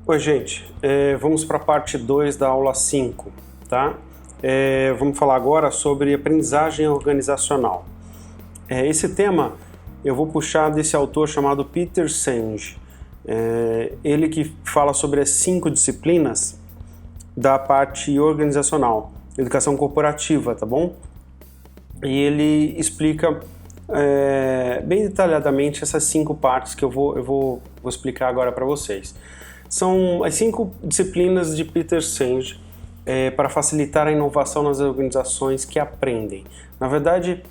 Oi, gente. Vamos para a parte 2 da aula 5, tá? Vamos falar agora sobre aprendizagem organizacional. Esse tema eu vou puxar desse autor chamado Peter Senge. Ele que fala sobre as 5 disciplinas da parte organizacional, educação corporativa, tá bom? E ele explica bem detalhadamente essas 5 partes que eu vou explicar agora para vocês. São as 5 disciplinas de Peter Senge para facilitar a inovação nas organizações que aprendem. Na verdade,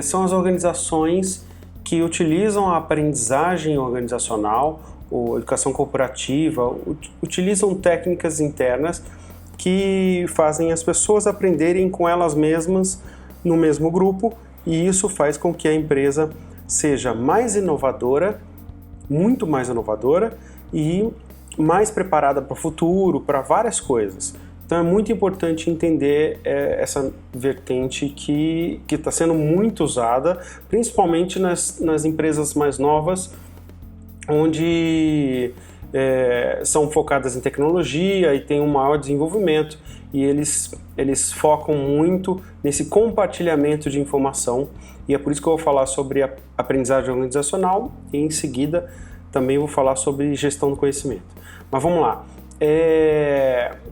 são as organizações que utilizam a aprendizagem organizacional ou educação corporativa, utilizam técnicas internas que fazem as pessoas aprenderem com elas mesmas no mesmo grupo, e isso faz com que a empresa seja mais inovadora, muito mais inovadora e mais preparada para o futuro, para várias coisas. Então é muito importante entender essa vertente que está sendo muito usada, principalmente nas empresas mais novas, onde são focadas em tecnologia e tem um maior desenvolvimento, e eles focam muito nesse compartilhamento de informação, e é por isso que eu vou falar sobre a aprendizagem organizacional e em seguida também vou falar sobre gestão do conhecimento. Mas vamos lá.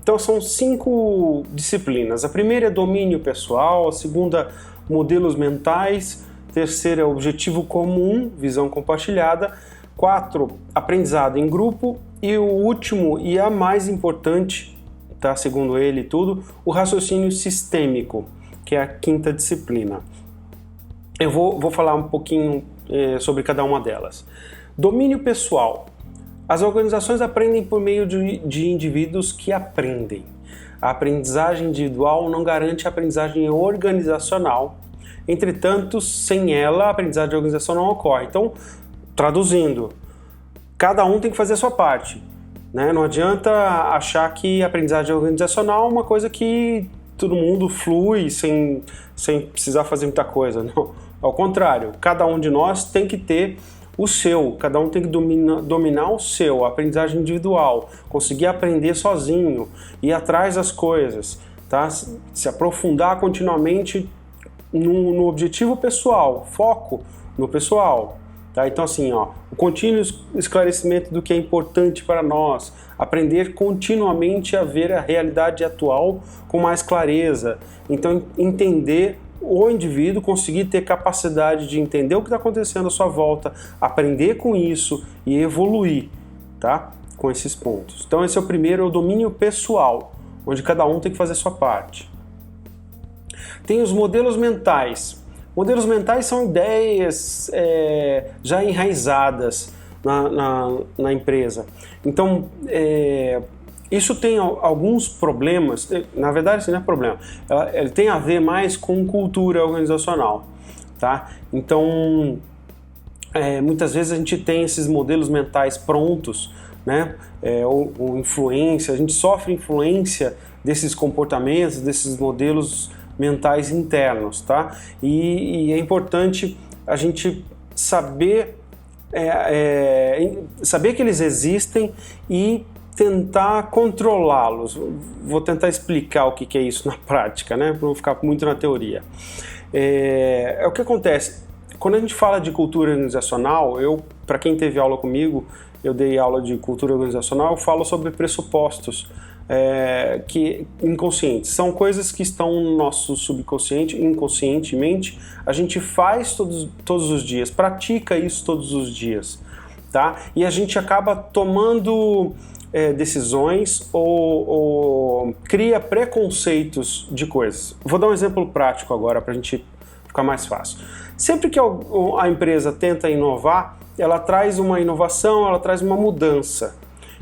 Então são 5 disciplinas. A primeira é domínio pessoal, a segunda, modelos mentais, a terceira é objetivo comum, visão compartilhada, 4, aprendizado em grupo, e o último e a mais importante, tá, segundo ele e tudo, o raciocínio sistêmico, que é a 5ª disciplina. Eu vou falar um pouquinho sobre cada uma delas. Domínio pessoal. As organizações aprendem por meio de indivíduos que aprendem. A aprendizagem individual não garante a aprendizagem organizacional. Entretanto, sem ela, a aprendizagem organizacional não ocorre. Então, traduzindo, cada um tem que fazer a sua parte, né? Não adianta achar que a aprendizagem organizacional é uma coisa que todo mundo flui sem precisar fazer muita coisa. Não. Ao contrário, cada um de nós tem que ter o seu, cada um tem que dominar o seu, a aprendizagem individual, conseguir aprender sozinho, ir atrás das coisas, tá? Se aprofundar continuamente no objetivo pessoal, foco no pessoal, tá? Então assim, o contínuo esclarecimento do que é importante para nós, aprender continuamente a ver a realidade atual com mais clareza, então entender o indivíduo, conseguir ter capacidade de entender o que está acontecendo à sua volta, aprender com isso e evoluir, tá? Com esses pontos. Então esse é o primeiro, é o domínio pessoal, onde cada um tem que fazer a sua parte. Tem os modelos mentais. Modelos mentais são ideias já enraizadas na empresa. Então, isso tem alguns problemas, na verdade isso não é problema, ele tem a ver mais com cultura organizacional, tá? Então, muitas vezes a gente tem esses modelos mentais prontos, né? Ou influência, a gente sofre influência desses comportamentos, desses modelos mentais internos, tá? E é importante a gente saber que eles existem e tentar controlá-los. Vou tentar explicar o que é isso na prática, né? Para não ficar muito na teoria. O que acontece, quando a gente fala de cultura organizacional, para quem teve aula comigo, eu dei aula de cultura organizacional, eu falo sobre pressupostos que inconscientes, são coisas que estão no nosso subconsciente, inconscientemente, a gente faz todos os dias, pratica isso todos os dias, tá? E a gente acaba tomando decisões ou cria preconceitos de coisas. Vou dar um exemplo prático agora para a gente ficar mais fácil. Sempre que a empresa tenta inovar, ela traz uma inovação, ela traz uma mudança.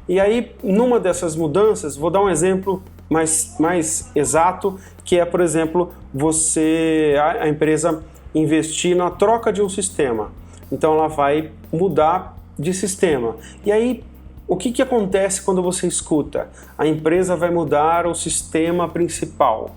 E aí, numa dessas mudanças, vou dar um exemplo mais exato, que é, por exemplo, a empresa investir na troca de um sistema. Então ela vai mudar de sistema. E aí, o que acontece quando você escuta? A empresa vai mudar o sistema principal.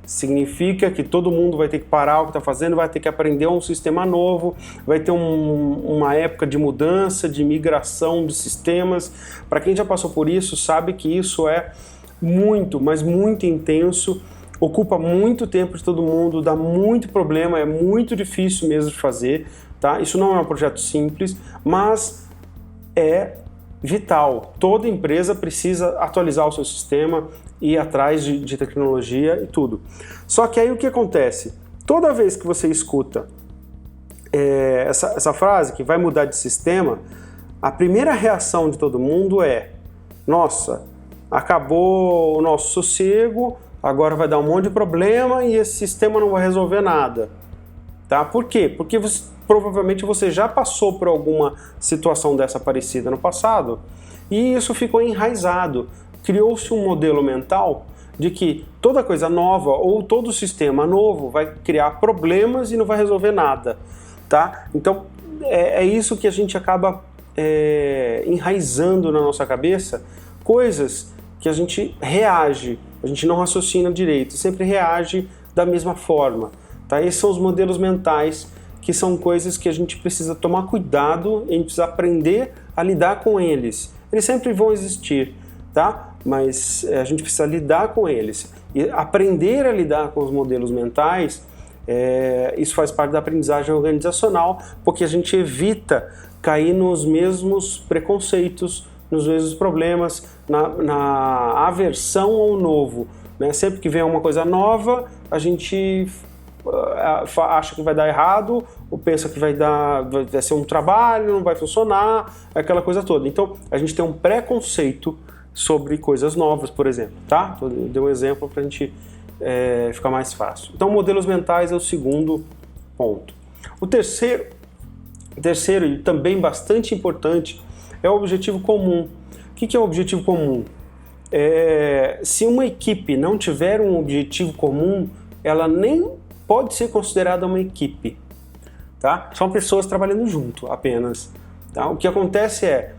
Significa que todo mundo vai ter que parar o que está fazendo, vai ter que aprender um sistema novo, vai ter uma época de mudança, de migração de sistemas. Para quem já passou por isso, sabe que isso é muito, mas muito intenso, ocupa muito tempo de todo mundo, dá muito problema, é muito difícil mesmo de fazer, tá? Isso não é um projeto simples, mas é vital. Toda empresa precisa atualizar o seu sistema, ir atrás de tecnologia e tudo. Só que aí o que acontece? Toda vez que você escuta essa frase que vai mudar de sistema, a primeira reação de todo mundo é: nossa, acabou o nosso sossego, agora vai dar um monte de problema e esse sistema não vai resolver nada. Tá? Por quê? Porque provavelmente você já passou por alguma situação dessa parecida no passado e isso ficou enraizado. Criou-se um modelo mental de que toda coisa nova ou todo sistema novo vai criar problemas e não vai resolver nada. Tá? Então é isso que a gente acaba enraizando na nossa cabeça, coisas que a gente reage, a gente não raciocina direito, sempre reage da mesma forma. Tá? Esses são os modelos mentais, que são coisas que a gente precisa tomar cuidado, a gente precisa aprender a lidar com eles. Eles sempre vão existir, tá? Mas a gente precisa lidar com eles. E aprender a lidar com os modelos mentais, isso faz parte da aprendizagem organizacional, porque a gente evita cair nos mesmos preconceitos, nos mesmos problemas, na aversão ao novo. Né? Sempre que vem uma coisa nova, a gente acha que vai dar errado, ou pensa que vai ser um trabalho, não vai funcionar, aquela coisa toda. Então, a gente tem um preconceito sobre coisas novas, por exemplo, tá? Eu dei um exemplo para a gente ficar mais fácil. Então, modelos mentais é o segundo ponto. O terceiro e também bastante importante é o objetivo comum. O que é o objetivo comum? Se uma equipe não tiver um objetivo comum, ela nem pode ser considerada uma equipe. Tá? São pessoas trabalhando junto apenas. Tá? O que acontece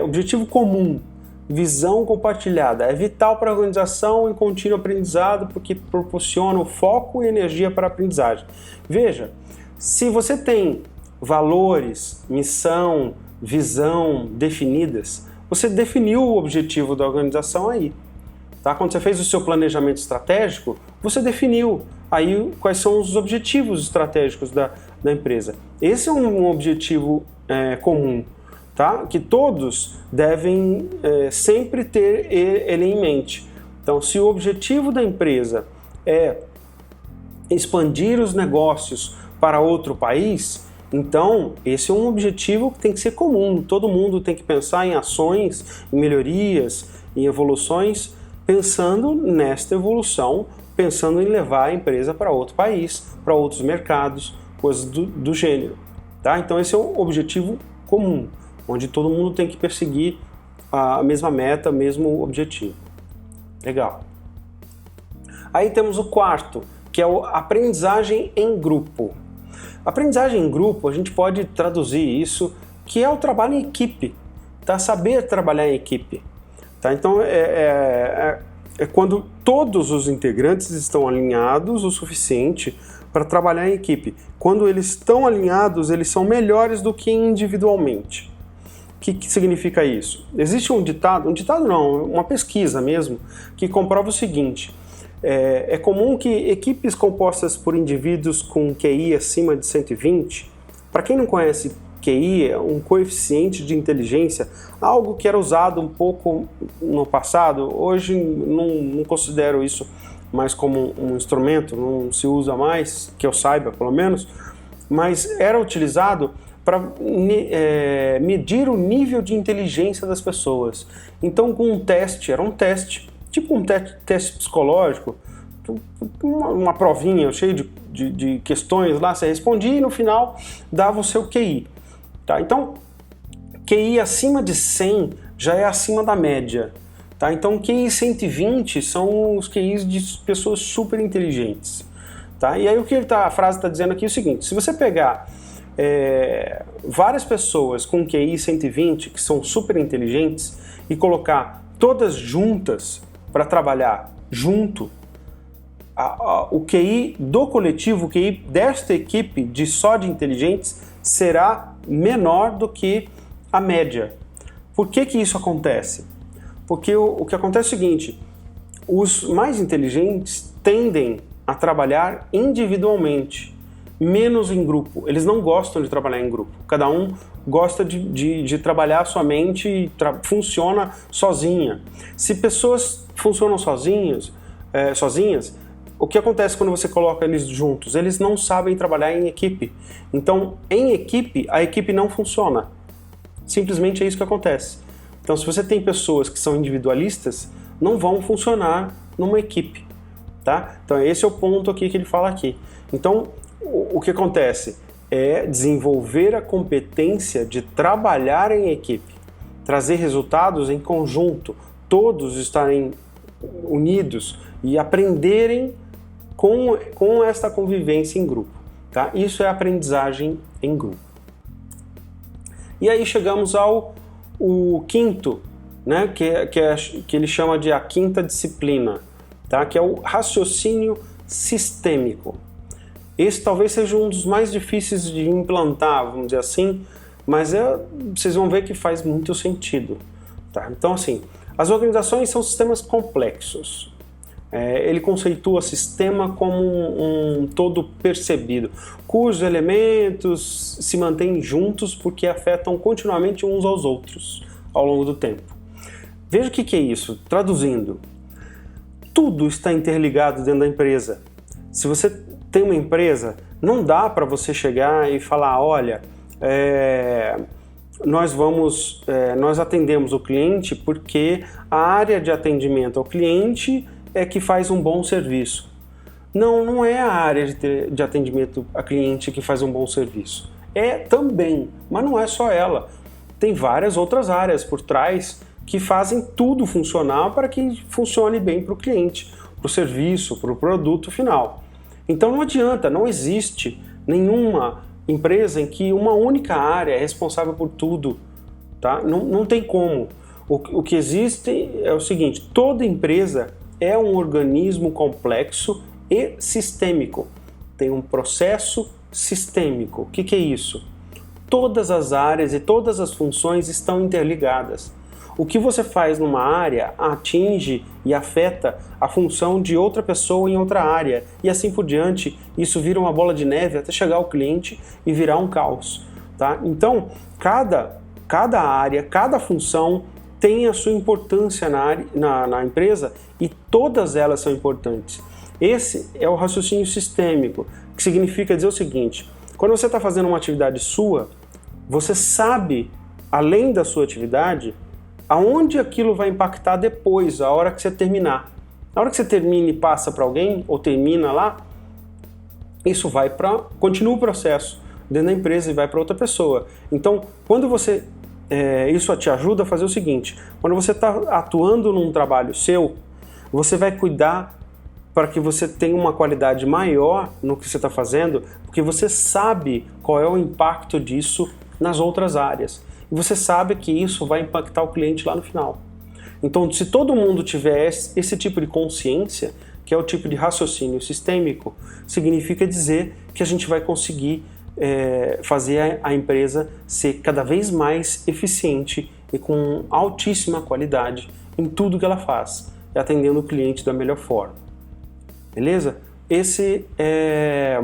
objetivo comum, visão compartilhada, é vital para a organização em contínuo aprendizado porque proporciona o foco e energia para a aprendizagem. Veja, se você tem valores, missão, visão definidas, você definiu o objetivo da organização aí. Tá? Quando você fez o seu planejamento estratégico, você definiu aí quais são os objetivos estratégicos da empresa. Esse é um objetivo comum, tá? Que todos devem sempre ter ele em mente. Então, se o objetivo da empresa é expandir os negócios para outro país, então esse é um objetivo que tem que ser comum. Todo mundo tem que pensar em ações, em melhorias, em evoluções, pensando nesta evolução, pensando em levar a empresa para outro país, para outros mercados, coisas do gênero. Tá? Então esse é um objetivo comum, onde todo mundo tem que perseguir a mesma meta, o mesmo objetivo. Legal. Aí temos o quarto, que é a aprendizagem em grupo. Aprendizagem em grupo, a gente pode traduzir isso, que é o trabalho em equipe, tá? Saber trabalhar em equipe. Tá? Então é quando todos os integrantes estão alinhados o suficiente para trabalhar em equipe. Quando eles estão alinhados, eles são melhores do que individualmente. O que significa isso? Existe um ditado não, uma pesquisa mesmo, que comprova o seguinte: é comum que equipes compostas por indivíduos com QI acima de 120, para quem não conhece QI, é um coeficiente de inteligência, algo que era usado um pouco no passado, hoje não considero isso mais como um instrumento, não se usa mais, que eu saiba pelo menos, mas era utilizado para medir o nível de inteligência das pessoas. Então, com era um teste, tipo um teste psicológico, uma provinha cheia de questões lá, você respondia e no final dava o seu QI. Tá? Então, QI acima de 100 já é acima da média. Tá? Então, QI 120 são os QIs de pessoas super inteligentes. Tá? E aí a frase está dizendo aqui é o seguinte: se você pegar várias pessoas com QI 120 que são super inteligentes e colocar todas juntas para trabalhar junto, o QI do coletivo, o QI desta equipe só de inteligentes será menor do que a média. Por que isso acontece? Porque o que acontece é o seguinte, os mais inteligentes tendem a trabalhar individualmente, menos em grupo. Eles não gostam de trabalhar em grupo. Cada um gosta de trabalhar a sua mente e funciona sozinha. Se pessoas funcionam sozinhas, o que acontece quando você coloca eles juntos? Eles não sabem trabalhar em equipe. Então, em equipe, a equipe não funciona. Simplesmente é isso que acontece. Então, se você tem pessoas que são individualistas, não vão funcionar numa equipe, tá? Então, esse é o ponto aqui que ele fala aqui. Então, o que acontece é desenvolver a competência de trabalhar em equipe, trazer resultados em conjunto, todos estarem unidos e aprenderem com esta convivência em grupo, tá? Isso é aprendizagem em grupo. E aí chegamos ao quinto, né, que ele chama de a quinta disciplina, tá? Que é o raciocínio sistêmico. Esse talvez seja um dos mais difíceis de implantar, vamos dizer assim, mas vocês vão ver que faz muito sentido, tá? Então, assim, as organizações são sistemas complexos. Ele conceitua sistema como um todo percebido, cujos elementos se mantêm juntos porque afetam continuamente uns aos outros ao longo do tempo. Veja o que é isso, traduzindo. Tudo está interligado dentro da empresa. Se você tem uma empresa, não dá para você chegar e falar, olha, nós atendemos o cliente porque a área de atendimento ao cliente é que faz um bom serviço. Não é a área de atendimento a cliente que faz um bom serviço. É também, mas não é só ela. Tem várias outras áreas por trás que fazem tudo funcionar para que funcione bem para o cliente, para o serviço, para o produto final. Então não adianta, não existe nenhuma empresa em que uma única área é responsável por tudo, tá? Não tem como. O que existe é o seguinte, toda empresa é um organismo complexo e sistêmico. Tem um processo sistêmico. O que é isso? Todas as áreas e todas as funções estão interligadas. O que você faz numa área atinge e afeta a função de outra pessoa em outra área. E assim por diante, isso vira uma bola de neve até chegar ao cliente e virar um caos, tá? Então, cada área, cada função tem a sua importância na empresa e todas elas são importantes. Esse é o raciocínio sistêmico, que significa dizer o seguinte, quando você está fazendo uma atividade sua, você sabe, além da sua atividade, aonde aquilo vai impactar depois, a hora que você terminar. Na hora que você termina e passa para alguém, ou termina lá, isso continua o processo dentro da empresa e vai para outra pessoa. Então, quando você isso te ajuda a fazer o seguinte, quando você está atuando num trabalho seu, você vai cuidar para que você tenha uma qualidade maior no que você está fazendo, porque você sabe qual é o impacto disso nas outras áreas. E você sabe que isso vai impactar o cliente lá no final. Então, se todo mundo tiver esse tipo de consciência, que é o tipo de raciocínio sistêmico, significa dizer que a gente vai conseguir fazer a empresa ser cada vez mais eficiente e com altíssima qualidade em tudo que ela faz, atendendo o cliente da melhor forma. Beleza? Esse é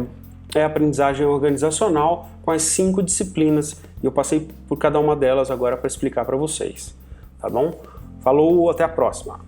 a aprendizagem organizacional com as 5 disciplinas e eu passei por cada uma delas agora para explicar para vocês. Tá bom? Falou, até a próxima!